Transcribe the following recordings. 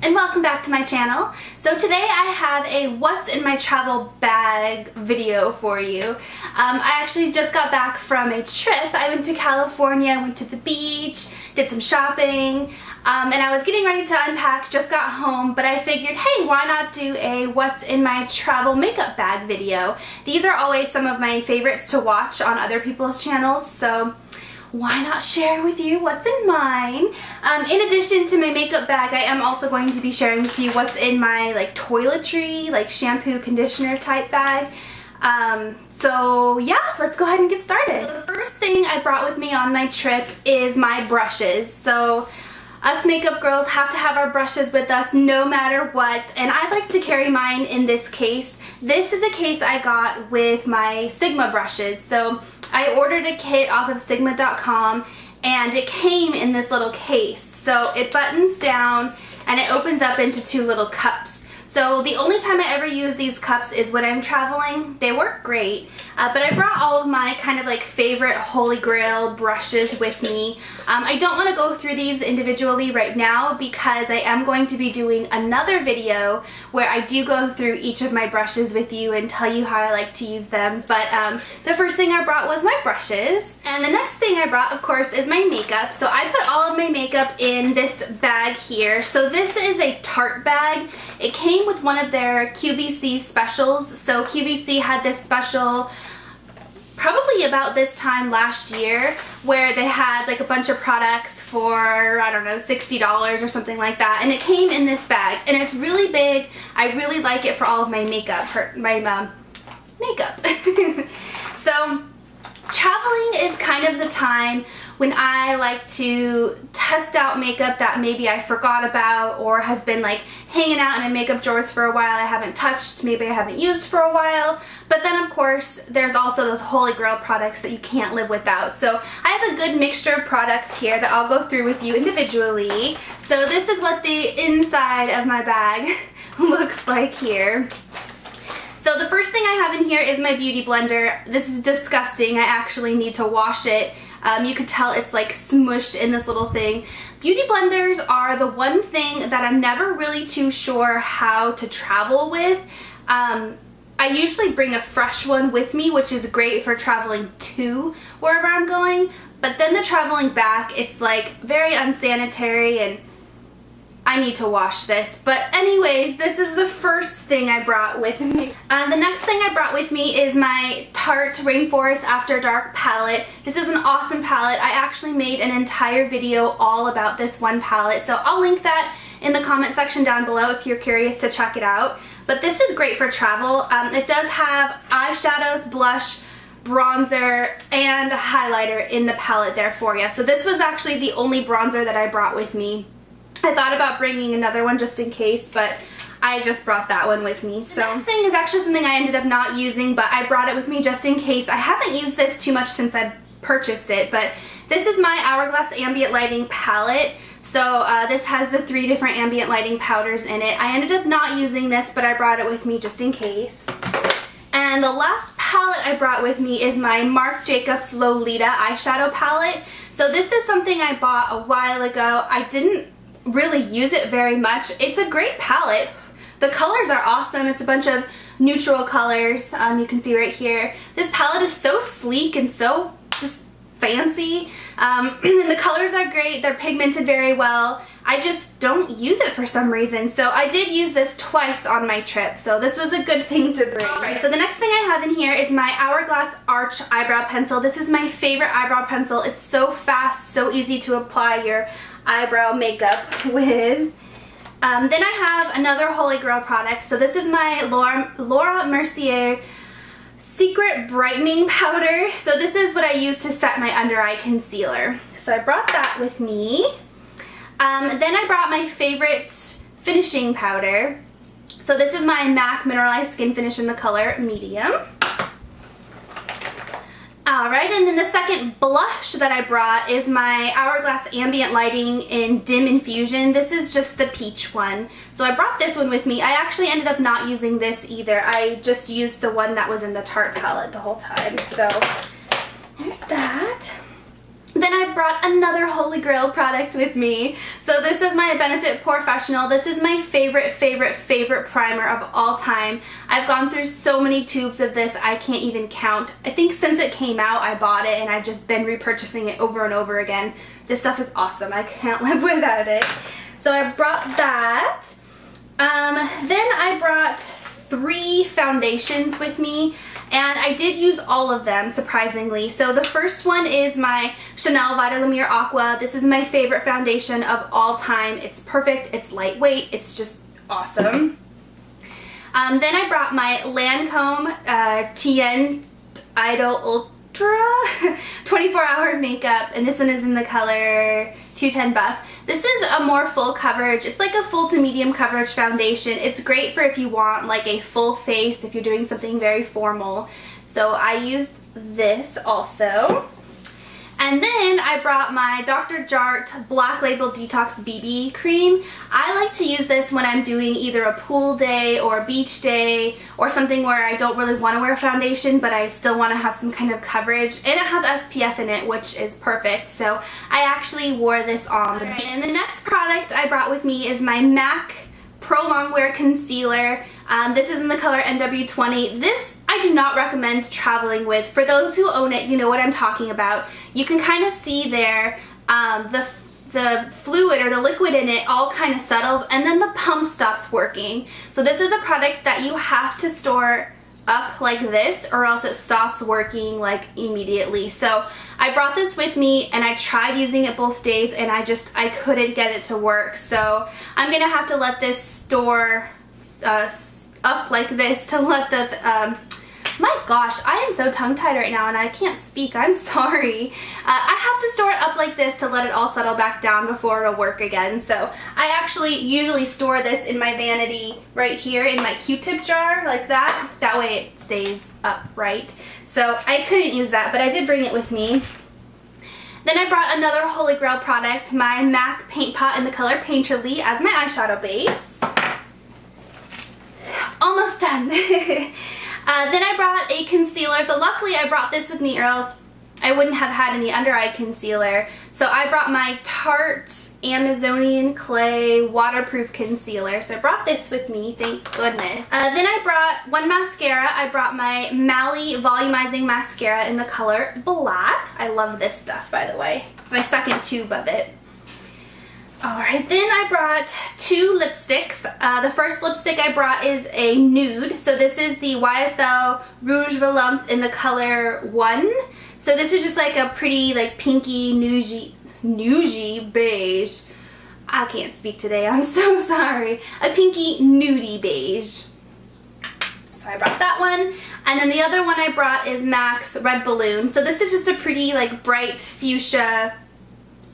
and welcome back to my channel. So today I have a what's in my travel bag video for you. I actually just got back from a trip. I went to California, went to the beach, did some shopping, and I was getting ready to unpack, just got home, but I figured, hey, why not do a what's in my travel makeup bag video? These are always some of my favorites to watch on other people's channels, so why not share with you what's in mine? In addition to my makeup bag, I am also going to be sharing with you what's in my toiletry, shampoo, conditioner type bag. So yeah, let's go ahead and get started. So the first thing I brought with me on my trip is my brushes. So us makeup girls have to have our brushes with us no matter what, and I like to carry mine in this case. This is a case I got with my Sigma brushes. So I ordered a kit off of sigma.com and it came in this little case. So it buttons down and it opens up into two little cups. So the only time I ever use these cups is when I'm traveling. They work great, but I brought all of my favorite holy grail brushes with me. I don't want to go through these individually right now because I am going to be doing another video where I do go through each of my brushes with you and tell you how I like to use them. But the first thing I brought was my brushes, and the next thing I brought, of course, is my makeup. So I put all of my makeup in this bag here. So this is a Tarte bag. It came with one of their QVC specials. So QVC had this special probably about this time last year where they had a bunch of products for, I don't know, $60 or something like that, and it came in this bag, and it's really big. I really like it for all of my makeup, So traveling is kind of the time when I like to test out makeup that maybe I forgot about or has been hanging out in my makeup drawers for a while I haven't touched, maybe I haven't used for a while. But then of course there's also those holy grail products that you can't live without. So I have a good mixture of products here that I'll go through with you individually. So this is what the inside of my bag looks like here. So the first thing I have in here is my beauty blender. This is disgusting. I actually need to wash it. You could tell it's smushed in this little thing. Beauty blenders are the one thing that I'm never really too sure how to travel with. I usually bring a fresh one with me, which is great for traveling to wherever I'm going, but then the traveling back, it's very unsanitary and I need to wash this. But anyways, this is the first thing I brought with me. The next thing I brought with me is my Tarte Rainforest After Dark palette. This is an awesome palette. I actually made an entire video all about this one palette, so I'll link that in the comment section down below if you're curious to check it out. But this is great for travel. It does have eyeshadows, blush, bronzer, and a highlighter in the palette there for you. So this was actually the only bronzer that I brought with me. I thought about bringing another one just in case, but I just brought that one with me. So the next thing is actually something I ended up not using, but I brought it with me just in case. I haven't used this too much since I purchased it, but this is my Hourglass Ambient Lighting palette. So this has the 3 different ambient lighting powders in it. I ended up not using this, but I brought it with me just in case. And the last palette I brought with me is my Marc Jacobs Lolita eyeshadow palette. So this is something I bought a while ago. I didn't really use it very much. It's a great palette. The colors are awesome. It's a bunch of neutral colors. You can see right here. This palette is so sleek and so just fancy. And the colors are great. They're pigmented very well. I just don't use it for some reason. So I did use this twice on my trip. So this was a good thing to bring. Alright, so the next thing I have in here is my Hourglass ARCH eyebrow pencil. This is my favorite eyebrow pencil. It's so fast, so easy to apply your eyebrow makeup with. Then I have another holy grail product. So this is my Laura Mercier Secret Brightening Powder. So this is what I use to set my under eye concealer. So I brought that with me. Then I brought my favorite finishing powder. So this is my MAC Mineralized Skin Finish in the color Medium. Alright, and then the second blush that I brought is my Hourglass Ambient Lighting in Dim Infusion. This is just the peach one. So I brought this one with me. I actually ended up not using this either. I just used the one that was in the Tarte palette the whole time. So there's that. The Then I brought another Holy Grail product with me. So this is my Benefit Porefessional. This is my favorite primer of all time. I've gone through so many tubes of this, I can't even count. I think since it came out, I bought it and I've just been repurchasing it over and over again. This stuff is awesome. I can't live without it. So I brought that. Then I brought 3 foundations with me. And I did use all of them, surprisingly. So the first one is my Chanel Vitalumiere Aqua. This is my favorite foundation of all time. It's perfect, it's lightweight, it's just awesome. Then I brought my Lancôme Tien Idol Ultra 24-hour makeup, and this one is in the color 210 Buff. This is a more full coverage. It's like a full to medium coverage foundation. It's great for if you want like a full face, if you're doing something very formal. So I used this also. And then I brought my Dr. Jart Black Label Detox BB Cream. I like to use this when I'm doing either a pool day or a beach day or something where I don't really want to wear foundation but I still want to have some kind of coverage. And it has SPF in it, which is perfect. So I actually wore this on. And the next product I brought with me is my MAC Prolongwear Concealer. This is in the color NW20. This I do not recommend traveling with. For those who own it, you know what I'm talking about. You can kind of see there the fluid or the liquid in it all kind of settles and then the pump stops working. So this is a product that you have to store up like this or else it stops working like immediately. So I brought this with me and I tried using it both days and I couldn't get it to work. So I'm gonna have to let this store up like this to let the my gosh, I am so tongue-tied right now and I can't speak. I'm sorry. I have to store it up like this to let it all settle back down before it'll work again. So I actually usually store this in my vanity right here in my Q-tip jar like that. That way it stays upright. So I couldn't use that, but I did bring it with me. Then I brought another Holy Grail product, my MAC Paint Pot in the color Painterly as my eyeshadow base. Almost done. Then I brought a concealer. So luckily I brought this with me or else I wouldn't have had any under eye concealer. So I brought my Tarte Amazonian Clay waterproof concealer. So I brought this with me, thank goodness. Then I brought one mascara. I brought my Mally Volumizing Mascara in the color Black. I love this stuff, by the way. It's my second tube of it. Alright, then I brought 2 lipsticks. The first lipstick I brought is a nude. So this is the YSL Rouge Volump in the color 1. So this is just like a pretty like pinky nudie beige. I can't speak today, I'm so sorry. A pinky nudie beige. So I brought that one. And then the other one I brought is MAC's Red Balloon. So this is just a pretty like bright fuchsia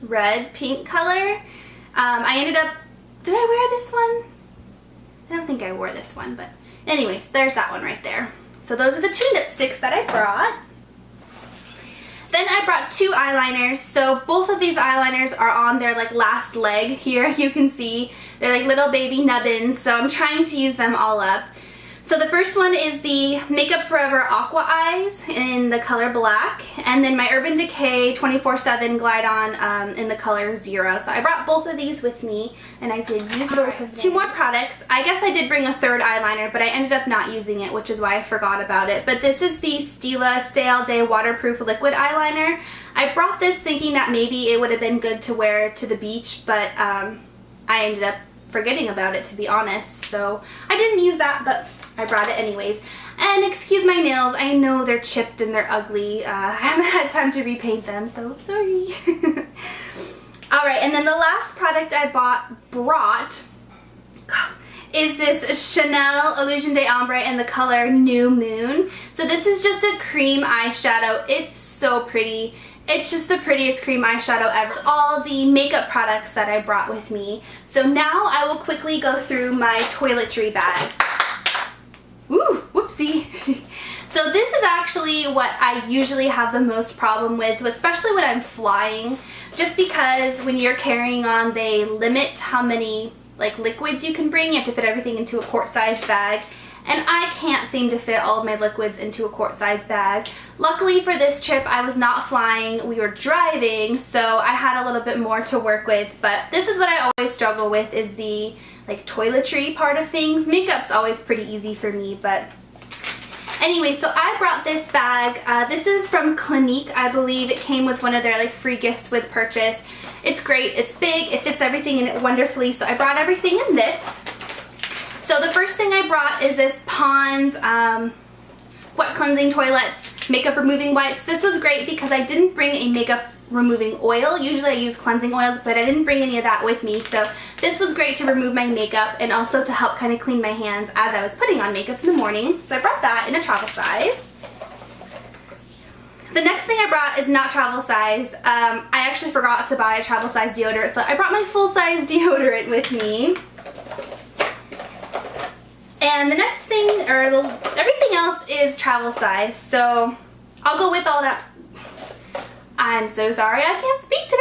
red pink color. I ended up, did I wear this one? I don't think I wore this one, but anyways, there's that one right there. So those are the 2 lipsticks that I brought. Then I brought 2 eyeliners. So both of these eyeliners are on their like last leg here. You can see they're like little baby nubbins. So I'm trying to use them all up. So the first one is the Makeup Forever Aqua Eyes in the color Black, and then my Urban Decay 24/7 Glide On in the color 0. So I brought both of these with me, and I did use both of them. 2 more products. I guess I did bring a 3rd eyeliner, but I ended up not using it, which is why I forgot about it. But this is the Silta Stay All Day Waterproof Liquid Eyeliner. I brought this thinking that maybe it would have been good to wear to the beach, but I ended up forgetting about it, to be honest. So I didn't use that, but I brought it anyways. And excuse my nails, I know they're chipped and they're ugly. I haven't had time to repaint them, so sorry. Alright, and then the last product I brought is this Chanel Illusion d'Ombre in the color New Moon. So this is just a cream eyeshadow. It's so pretty. It's just the prettiest cream eyeshadow ever. It's all the makeup products that I brought with me. So now I will quickly go through my toiletry bag. Ooh, whoopsie. So this is actually what I usually have the most problem with, especially when I'm flying, just because when you're carrying on, they limit how many like liquids you can bring. You have to fit everything into a quart-sized bag. and I can't seem to fit all of my liquids into a quart-sized bag. Luckily for this trip, I was not flying, we were driving, so I had a little bit more to work with, but this is what I always struggle with, is the like toiletry part of things. Makeup's always pretty easy for me, but anyway, so I brought this bag. This is from Clinique, I believe. It came with one of their like free gifts with purchase. It's great, it's big, it fits everything in it wonderfully, so I brought everything in this. So the first thing I brought is this Pond's Wet Cleansing Toilets Makeup Removing Wipes. This was great because I didn't bring a makeup removing oil. Usually I use cleansing oils, but I didn't bring any of that with me, so this was great to remove my makeup and also to help kind of clean my hands as I was putting on makeup in the morning. So I brought that in a travel size. The next thing I brought is not travel size. I actually forgot to buy a travel size deodorant, so I brought my full size deodorant with me. And the next thing, or everything else is travel size, so I'll go with all that. I'm so sorry, I can't speak today,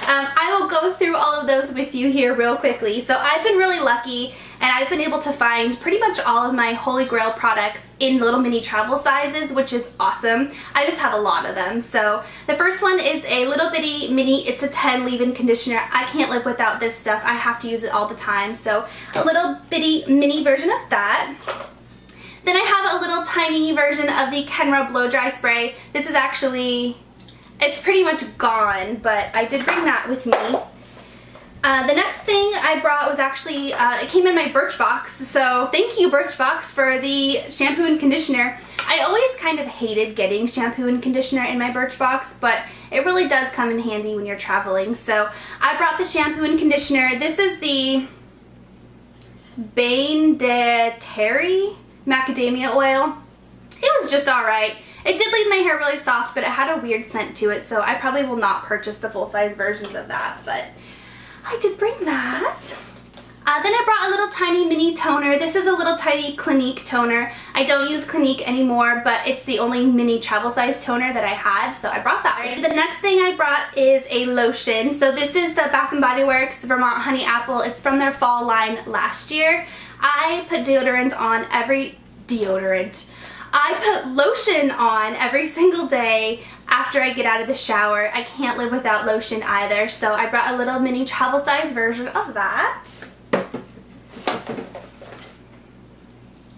I will go through all of those with you here real quickly. So I've been really lucky, and I've been able to find pretty much all of my Holy Grail products in little mini travel sizes, which is awesome. I just have a lot of them. So the first one is a little bitty mini, it's a 10 leave-in conditioner. I can't live without this stuff. I have to use it all the time. So a little bitty mini version of that. Then I have a little tiny version of the Kenra Blow Dry Spray. This is actually, it's pretty much gone, but I did bring that with me. The next thing I brought was actually, it came in my Birchbox, so thank you Birchbox for the shampoo and conditioner. I always kind of hated getting shampoo and conditioner in my Birchbox, but it really does come in handy when you're traveling. So I brought the shampoo and conditioner. This is the Bain de Terre macadamia oil. It was just alright. It did leave my hair really soft, but it had a weird scent to it, so I probably will not purchase the full-size versions of that, but I did bring that. Then I brought a little tiny mini toner. This is a little tiny Clinique toner. I don't use Clinique anymore, but it's the only mini travel size toner that I had, so I brought that. The next thing I brought is a lotion. So this is the Bath & Body Works Vermont Honey Apple. It's from their fall line last year. I put deodorant on I put lotion on every single day after I get out of the shower. I can't live without lotion either, so I brought a little mini travel size version of that.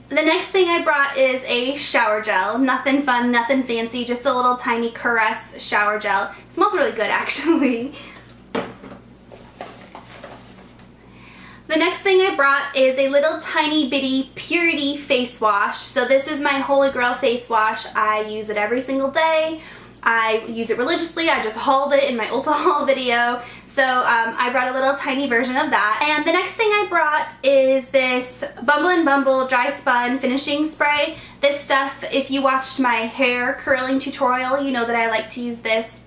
The next thing I brought is a shower gel. Nothing fun, nothing fancy, just a little tiny Caress shower gel. It smells really good actually. The next thing I brought is a little tiny bitty Purity face wash. So this is my Holy Grail face wash. I use it every single day. I use it religiously. I just hauled it in my Ulta haul video. So I brought a little tiny version of that. And the next thing I brought is this Bumble & Bumble Dry Spun Finishing Spray. This stuff, if you watched my hair curling tutorial, you know that I like to use this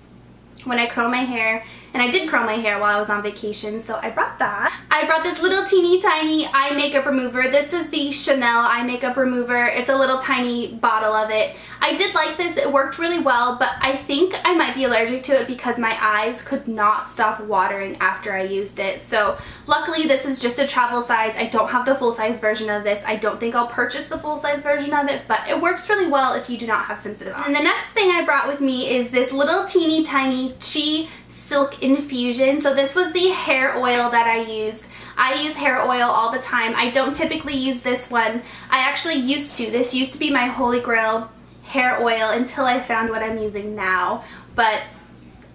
when I curl my hair. And I did curl my hair while I was on vacation, so I brought that. I brought this little teeny tiny eye makeup remover. This is the Chanel eye makeup remover. It's a little tiny bottle of it. I did like this. It worked really well, but I think I might be allergic to it because my eyes could not stop watering after I used it. So luckily this is just a travel size. I don't have the full size version of this. I don't think I'll purchase the full size version of it, but it works really well if you do not have sensitive eyes. And the next thing I brought with me is this little teeny tiny Chi Silk Infusion. So this was the hair oil that I used. I use hair oil all the time. I don't typically use this one. I actually used to. This used to be my Holy Grail hair oil until I found what I'm using now. But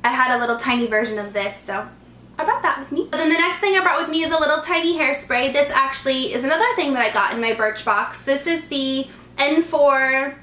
I had a little tiny version of this, so I brought that with me. Then the next thing I brought with me is a little tiny hairspray. This actually is another thing that I got in my Birchbox. This is the N4,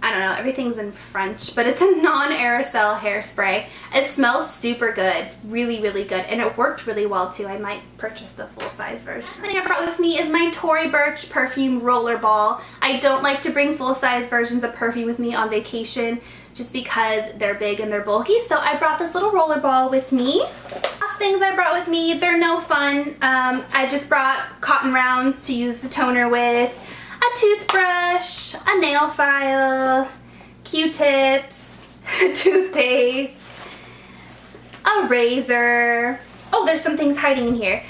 I don't know, everything's in French, but it's a non-aerosol hairspray. It smells super good, really, really good, and it worked really well too. I might purchase the full-size version. The thing I brought with me is my Tory Burch perfume roller ball. I don't like to bring full-size versions of perfume with me on vacation just because they're big and they're bulky, so I brought this little roller ball with me. Last things I brought with me, they're no fun. I just brought cotton rounds to use the toner with, a toothbrush, a nail file, Q-tips, toothpaste, a razor. Oh, there's some things hiding in here.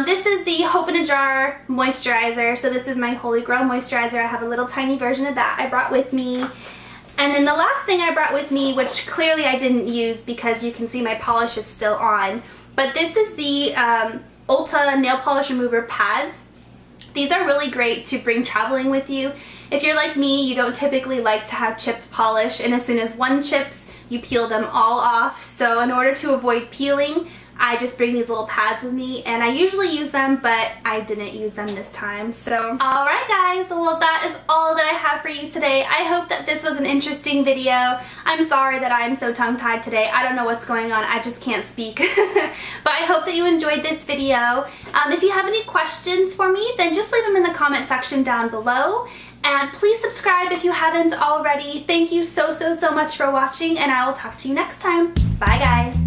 This is the Hope in a Jar moisturizer. So this is my Holy Grail moisturizer. I have a little tiny version of that I brought with me. And then the last thing I brought with me, which clearly I didn't use because you can see my polish is still on, but this is the Ulta nail polish remover pads. These are really great to bring traveling with you. If you're like me, you don't typically like to have chipped polish, and as soon as one chips, you peel them all off. So in order to avoid peeling, I just bring these little pads with me, and I usually use them, but I didn't use them this time. So alright guys, well that is all that I have for you today. I hope that this was an interesting video. I'm sorry that I'm so tongue-tied today. I don't know what's going on, I just can't speak. But I hope that you enjoyed this video. If you have any questions for me, then just leave them in the comment section down below. And please subscribe if you haven't already. Thank you so much for watching, and I will talk to you next time. Bye guys.